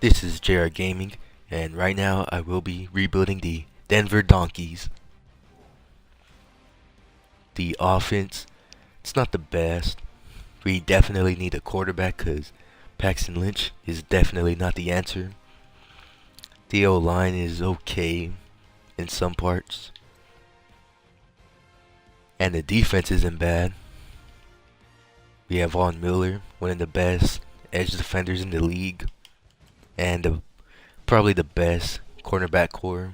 This is JR Gaming, and right now I will be rebuilding the Denver Donkeys. The offense, it's not the best. We definitely need a quarterback because Paxton Lynch is definitely not the answer. The O-line is okay in some parts. And the defense isn't bad. We have Von Miller, one of the best edge defenders in the league, and probably the best cornerback core.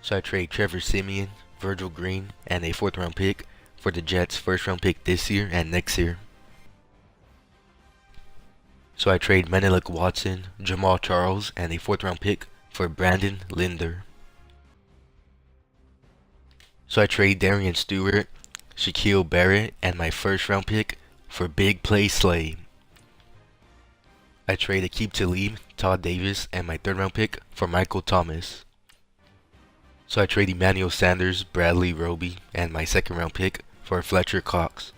So I trade Trevor Siemian, Virgil Green, and a 4th round pick for the Jets' 1st round pick this year and next year. So I trade Menelik Watson, Jamal Charles, and a 4th round pick for Brandon Linder. So I trade Darian Stewart, Shaquille Barrett, and my 1st round pick for Big Play Slay. I trade Aqib Talib, Todd Davis, and my 3rd round pick for Michael Thomas. So I trade Emmanuel Sanders, Bradley Roby, and my 2nd round pick for Fletcher Cox.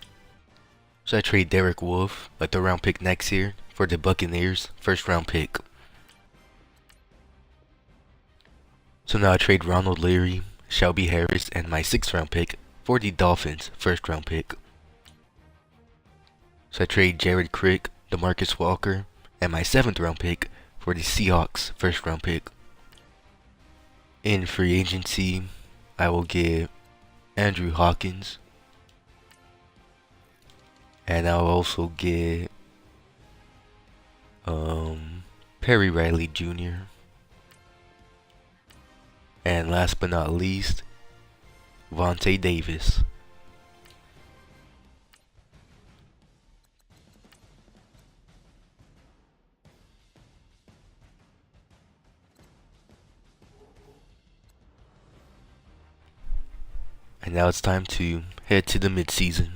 So I trade Derek Wolfe, a 3rd round pick next year, for the Buccaneers' 1st round pick. So now I trade Ronald Leary, Shelby Harris, and my 6th round pick for the Dolphins' 1st round pick. So I trade Jared Crick, DeMarcus Walker, and my 7th round pick for the Seahawks' 1st round pick. In free agency, I will get Andrew Hawkins, and I'll also get Perry Riley Jr. And last but not least, Vontae Davis. And now it's time to head to the midseason.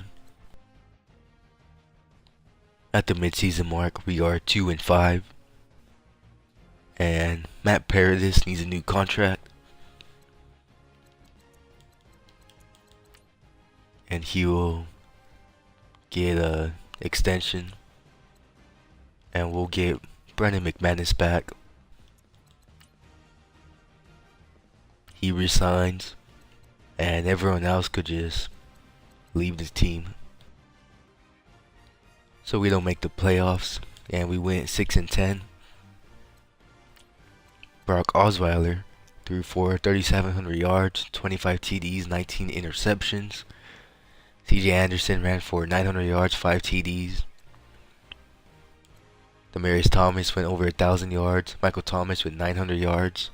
At the midseason mark, we are 2-5, and Matt Paradis needs a new contract, and he will get a extension, and we'll get Brendan McManus back. He resigns, and everyone else could just leave the team. So we don't make the playoffs, and we went 6-10. Brock Osweiler threw for 3,700 yards, 25 TDs, 19 interceptions. CJ Anderson ran for 900 yards, 5 TDs. Demaryius Thomas went over 1,000 yards. Michael Thomas with 900 yards.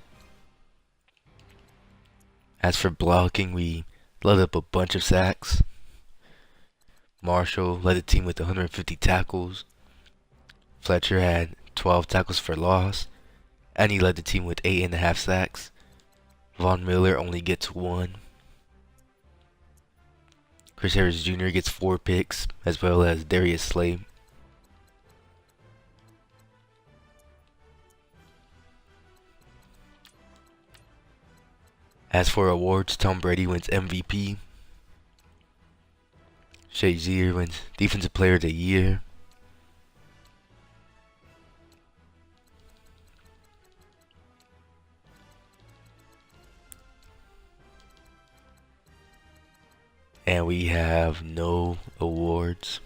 As for blocking, we let up a bunch of sacks. Marshall led the team with 150 tackles. Fletcher had 12 tackles for loss, and he led the team with 8.5 sacks. Von Miller only gets 1. Chris Harris Jr. gets 4 picks, as well as Darius Slay. As for awards, Tom Brady wins MVP. Shazier wins Defensive Player of the Year. And we have no awards.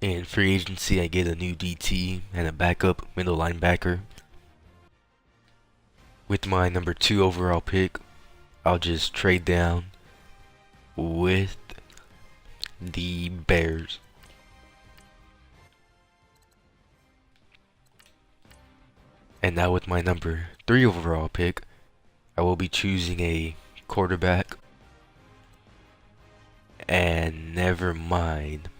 In free agency, I get a new DT and a backup middle linebacker. With my number 2 overall pick, I'll just trade down with the Bears. And now with my number 3 overall pick, I will be choosing a quarterback. And never mind.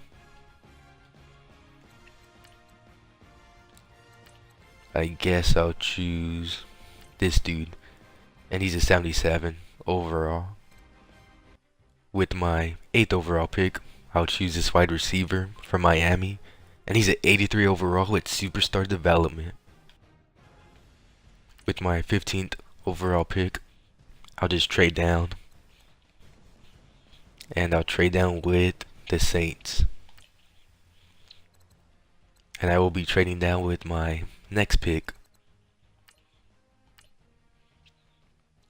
I guess I'll choose this dude. And he's a 77 overall. With my 8th overall pick, I'll choose this wide receiver from Miami. And he's an 83 overall with superstar development. With my 15th overall pick, I'll just trade down. And I'll trade down with the Saints. And I will be trading down with my next pick.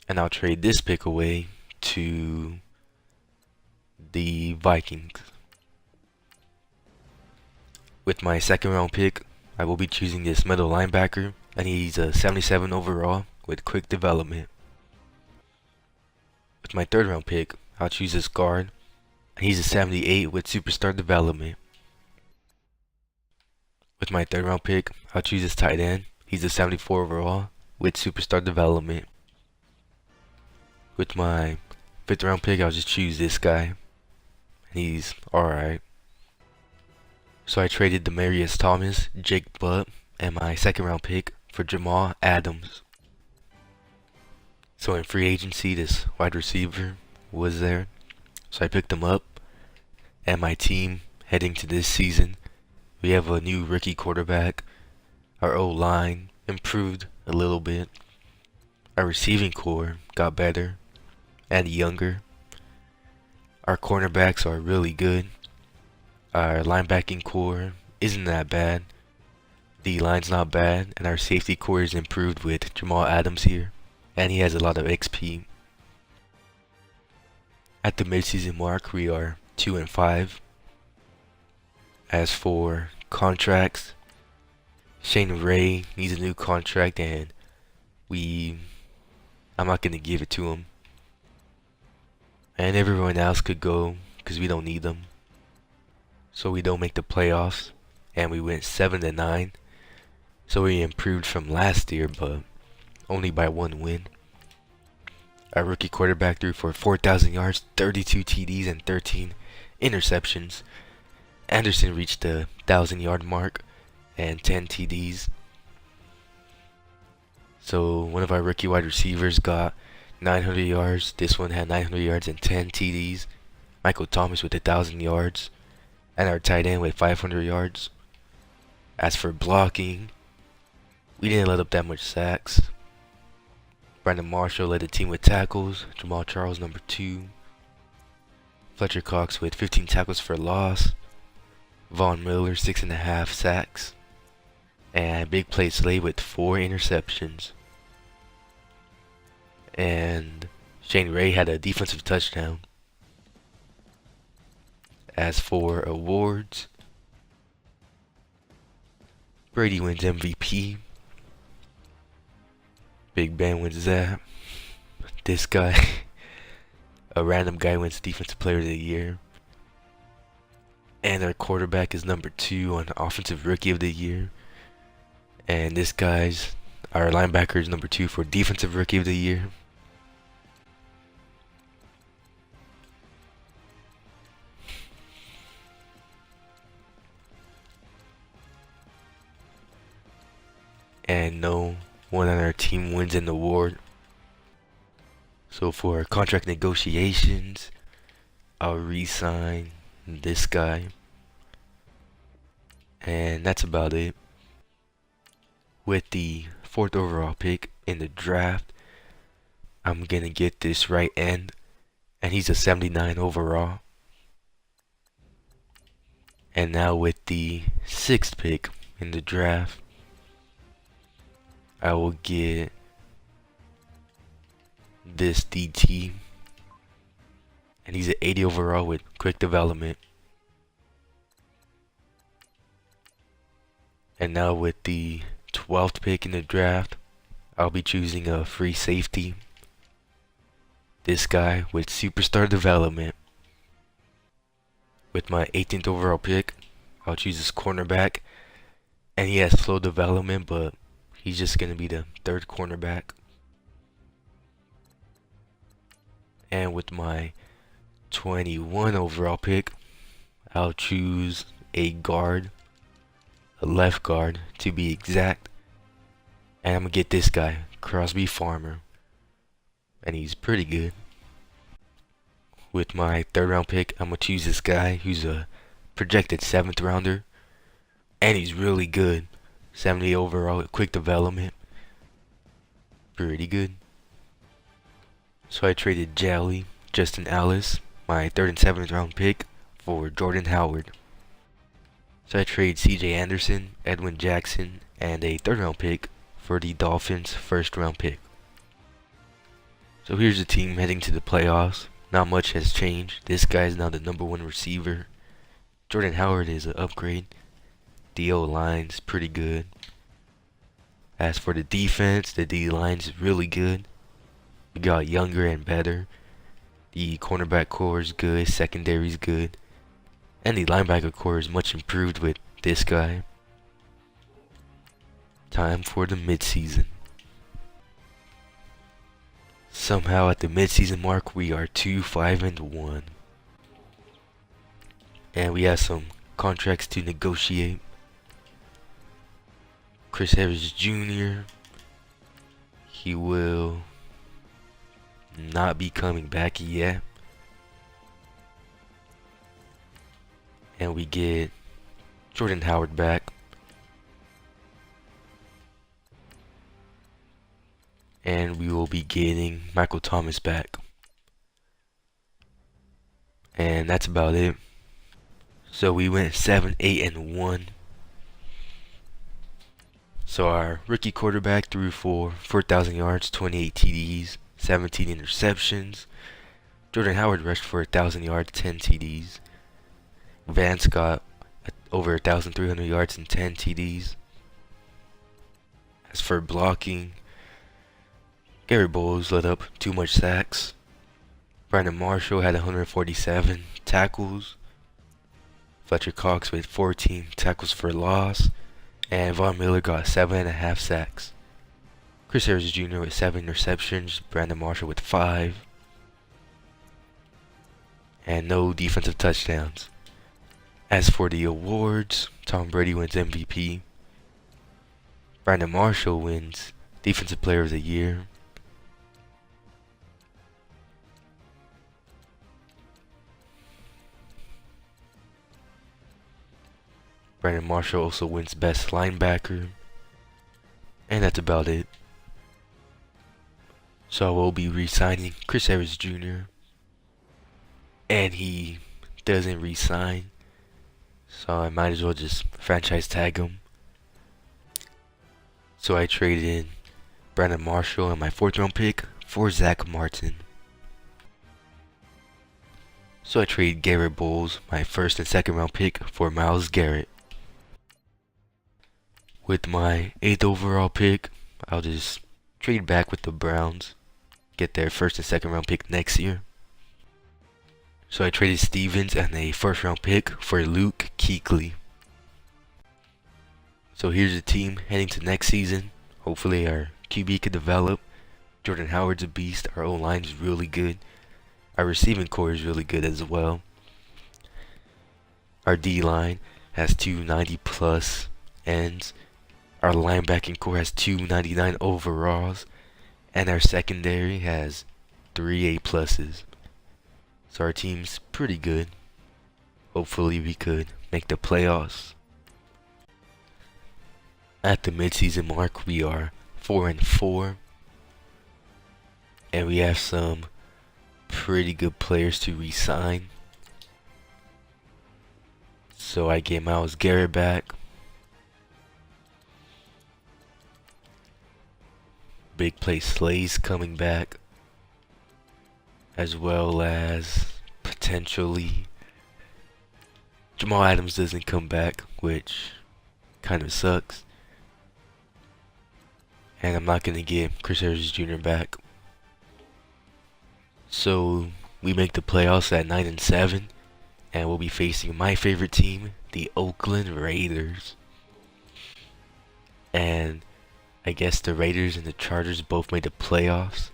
And I'll trade this pick away to the Vikings. With my second round pick, I will be choosing this middle linebacker, and he's a 77 overall with quick development. With my third round pick, I'll choose this guard, and he's a 78 with superstar development. With my third round pick, I'll choose this tight end. He's a 74 overall with superstar development. With my fifth round pick, I'll just choose this guy, and he's alright. So I traded Demaryius Thomas, Jake Butt, and my second round pick for Jamal Adams. So in free agency, this wide receiver was there. So I picked him up. And my team heading to this season, we have a new rookie quarterback. Our O-line improved a little bit. Our receiving core got better and younger. Our cornerbacks are really good. Our linebacking core isn't that bad. The line's not bad, and our safety core is improved with Jamal Adams here, and he has a lot of XP. At the midseason mark, we are 2-5. As for contracts, Shane Ray needs a new contract, and I'm not gonna give it to him. And everyone else could go because we don't need them. So we don't make the playoffs, and we went 7-9. So we improved from last year, but only by 1 win. Our rookie quarterback threw for 4,000 yards, 32 TDs, and 13 interceptions. Anderson reached the 1,000-yard mark and 10 TDs. So one of our rookie wide receivers got 900 yards. This one had 900 yards and 10 TDs. Michael Thomas with 1,000 yards. And our tight end with 500 yards. As for blocking, we didn't let up that much sacks. Brandon Marshall led the team with tackles. Jamal Charles number 2. Fletcher Cox with 15 tackles for loss. Von Miller 6.5 sacks. And Big Play Slay with 4 interceptions. And Shane Ray had a defensive touchdown. As for awards, Brady wins MVP. Big Ben wins that. This guy, a random guy, wins Defensive Player of the Year. And our quarterback is number 2 on Offensive Rookie of the Year. And this guy's, our linebacker is number 2 for Defensive Rookie of the Year. And no one on our team wins an award. So for contract negotiations, I'll re-sign this guy. And that's about it. With the 4th overall pick in the draft, I'm gonna get this right end, and he's a 79 overall. And now with the 6th pick in the draft, I will get this DT, and he's an 80 overall with quick development. And now with the 12th pick in the draft, I'll be choosing a free safety. This guy with superstar development. With my 18th overall pick, I'll choose this cornerback, and he has slow development, but he's just going to be the 3rd cornerback. And with my 21 overall pick, I'll choose a guard, a left guard to be exact. And I'm going to get this guy, Crosby Farmer. And he's pretty good. With my 3rd round pick, I'm going to choose this guy who's a projected 7th rounder. And he's really good. 70 overall with quick development. Pretty good. So I traded Justin Alice, my 3rd and 7th round pick, for Jordan Howard. So I trade CJ Anderson, Edwin Jackson, and a third round pick for the Dolphins' first round pick. So here's the team heading to the playoffs. Not much has changed. This guy's now the #1 receiver. Jordan Howard is an upgrade. The O-line's pretty good. As for the defense, the D-line's really good. We got younger and better. The cornerback core is good, secondary's good. And the linebacker core is much improved with this guy. Time for the midseason. Somehow at the midseason mark, we are 2-5-1. And we have some contracts to negotiate. Chris Harris Jr. He will not be coming back yet. And we get Jordan Howard back. And we will be getting Michael Thomas back. And that's about it. So we went 7-8-1. So our rookie quarterback threw for 4,000 yards, 28 TDs, 17 interceptions. Jordan Howard rushed for 1,000 yards, 10 TDs. Vance got over 1,300 yards and 10 TDs. As for blocking, Garrett Bowles let up too much sacks. Brandon Marshall had 147 tackles. Fletcher Cox with 14 tackles for loss. And Von Miller got 7.5 sacks. Chris Harris Jr. with 7 interceptions. Brandon Marshall with 5. And no defensive touchdowns. As for the awards, Tom Brady wins MVP. Brandon Marshall wins Defensive Player of the Year. Brandon Marshall also wins Best Linebacker. And that's about it. So I will be re-signing Chris Harris Jr. And he doesn't re-sign. So I might as well just franchise tag him. So I traded in Brandon Marshall and my 4th round pick for Zach Martin. So I traded Garrett Bowles, my 1st and 2nd round pick, for Myles Garrett. With my 8th overall pick, I'll just trade back with the Browns, get their 1st and 2nd round pick next year. So I traded Stevens and a 1st round pick for Luke Kuechly. So here's the team heading to next season. Hopefully our QB could develop. Jordan Howard's a beast. Our O-line is really good. Our receiving core is really good as well. Our D-line has 290 plus ends. Our linebacking core has 299 overalls. And our secondary has 3 A pluses. So our team's pretty good. Hopefully we could make the playoffs. At the midseason mark, we are 4-4. And we have some pretty good players to re-sign. So I get Myles Garrett back. Big Play Slay's coming back. As well as potentially Jamal Adams doesn't come back, which kind of sucks. And I'm not going to get Chris Harris Jr. back. So we make the playoffs at 9-7. And we'll be facing my favorite team, the Oakland Raiders. And I guess the Raiders and the Chargers both made the playoffs.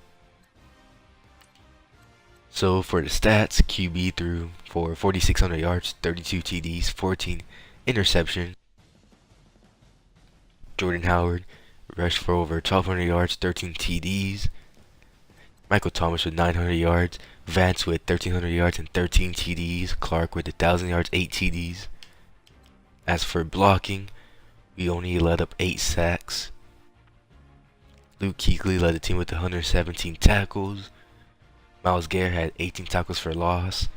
So for the stats, QB threw for 4,600 yards, 32 TDs, 14 interceptions. Jordan Howard rushed for over 1,200 yards, 13 TDs. Michael Thomas with 900 yards. Vance with 1,300 yards and 13 TDs. Clark with 1,000 yards, 8 TDs. As for blocking, we only let up 8 sacks. Luke Kuechly led the team with 117 tackles. Myles Garrett had 18 tackles for loss.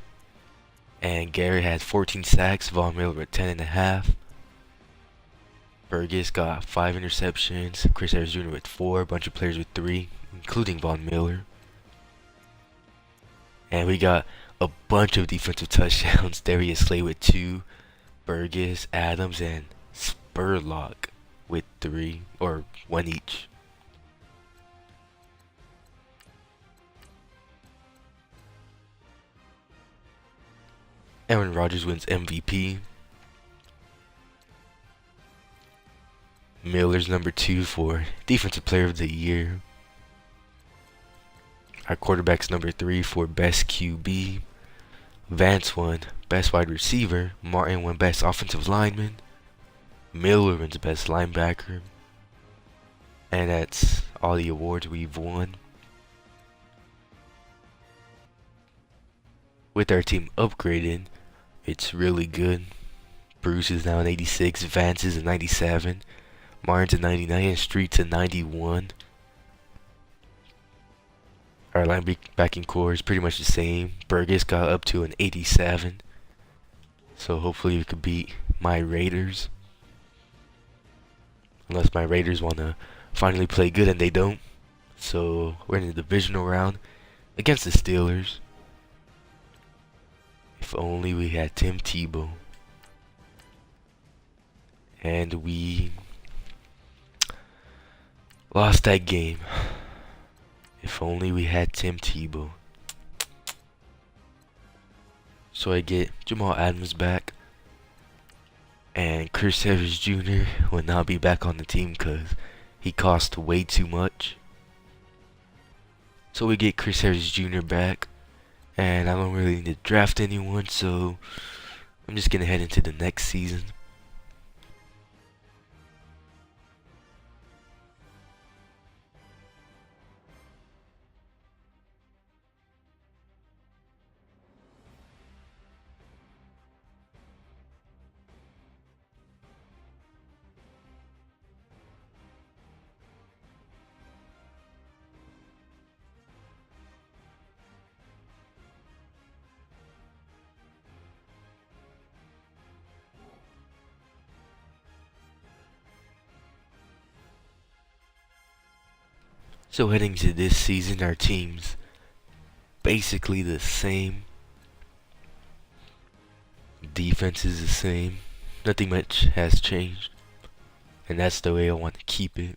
And Garrett had 14 sacks, Von Miller with 10 and a half. Burgess got 5 interceptions, Chris Harris Jr. with 4, a bunch of players with 3, including Von Miller. And we got a bunch of defensive touchdowns, Darius Slay with 2, Burgess, Adams, and Spurlock with 3, or 1 each. Aaron Rodgers wins MVP. Miller's number 2 for Defensive Player of the Year. Our quarterback's number 3 for Best QB. Vance won Best Wide Receiver. Martin won Best Offensive Lineman. Miller wins Best Linebacker. And that's all the awards we've won. With our team upgraded, it's really good. Bruce is now an 86, Vance is a 97, Martin's a 99, and Street's a 91. Our linebacking core is pretty much the same. Burgess got up to an 87. So hopefully we could beat my Raiders. Unless my Raiders want to finally play good, and they don't. So we're in the divisional round against the Steelers. If only we had Tim Tebow. And we lost that game. If only we had Tim Tebow. So I get Jamal Adams back. And Chris Harris Jr. will not be back on the team because he cost way too much. So we get Chris Harris Jr. back. And I don't really need to draft anyone, so I'm just going to head into the next season. So heading to this season, our team's basically the same. Defense is the same. Nothing much has changed. And that's the way I want to keep it.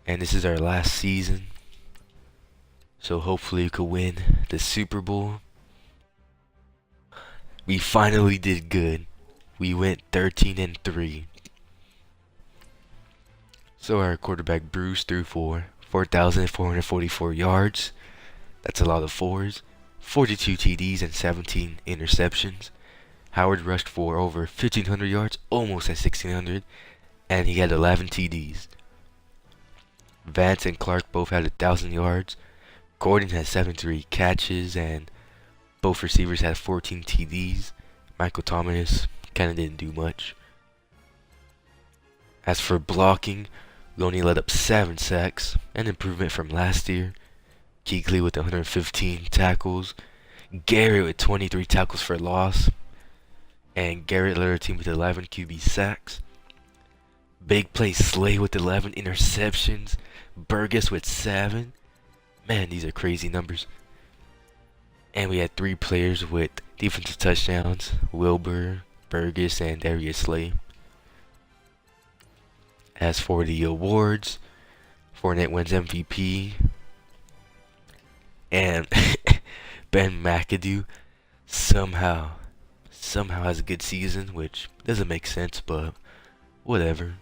And this is our last season. So hopefully we could win the Super Bowl. We finally did good. We went 13-3. So our quarterback Bruce threw for 4,444 yards. That's a lot of fours. 42 TDs and 17 interceptions. Howard rushed for over 1,500 yards, almost at 1,600, and he had 11 TDs. Vance and Clark both had 1,000 yards. Gordon had 73 catches, and both receivers had 14 TDs. Michael Thomas kind of didn't do much. As for blocking, we only let up 7 sacks, an improvement from last year. Kuechly with 115 tackles. Garrett with 23 tackles for loss. And Garrett led our team with 11 QB sacks. Big play Slay with 11 interceptions. Burgess with 7. Man, these are crazy numbers. And we had 3 players with defensive touchdowns. Wilbur, Burgess, and Darius Slay. As for the awards, Fournette wins MVP. And Ben McAdoo somehow has a good season, which doesn't make sense, but whatever.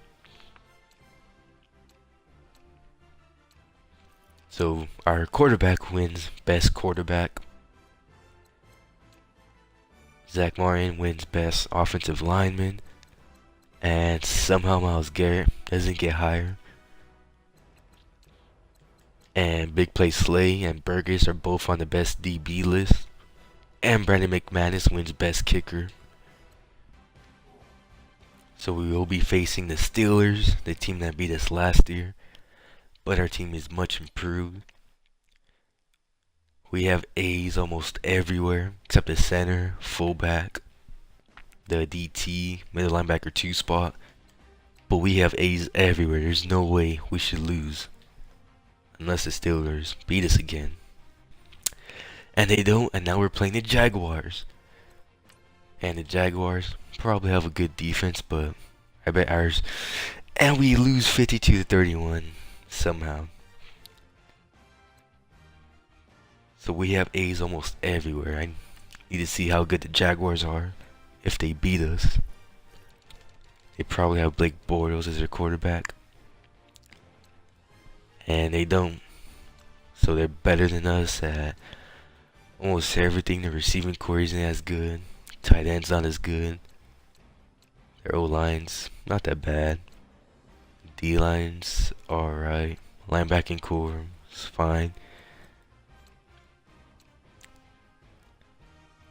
So our quarterback wins Best Quarterback. Zach Martin wins Best Offensive Lineman. And somehow Myles Garrett doesn't get higher. And Big Play Slay and Burgess are both on the Best DB list. And Brandon McManus wins Best Kicker. So we will be facing the Steelers, the team that beat us last year. But our team is much improved. We have A's almost everywhere except the center, fullback, the DT, middle linebacker 2 spot. But we have A's everywhere. There's no way we should lose. Unless the Steelers beat us again. And they don't, and now we're playing the Jaguars. And the Jaguars probably have a good defense, but I bet ours. And we lose 52-31 somehow. So we have A's almost everywhere. I need to see how good the Jaguars are if they beat us. They probably have Blake Bortles as their quarterback. And they don't. So they're better than us at almost everything. The receiving core isn't as good. Tight end's not as good. Their O-line's not that bad. D-line's alright. Linebacking core is fine.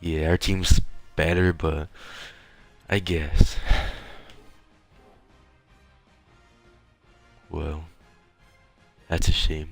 Yeah, our team's better, but I guess. Well, that's a shame.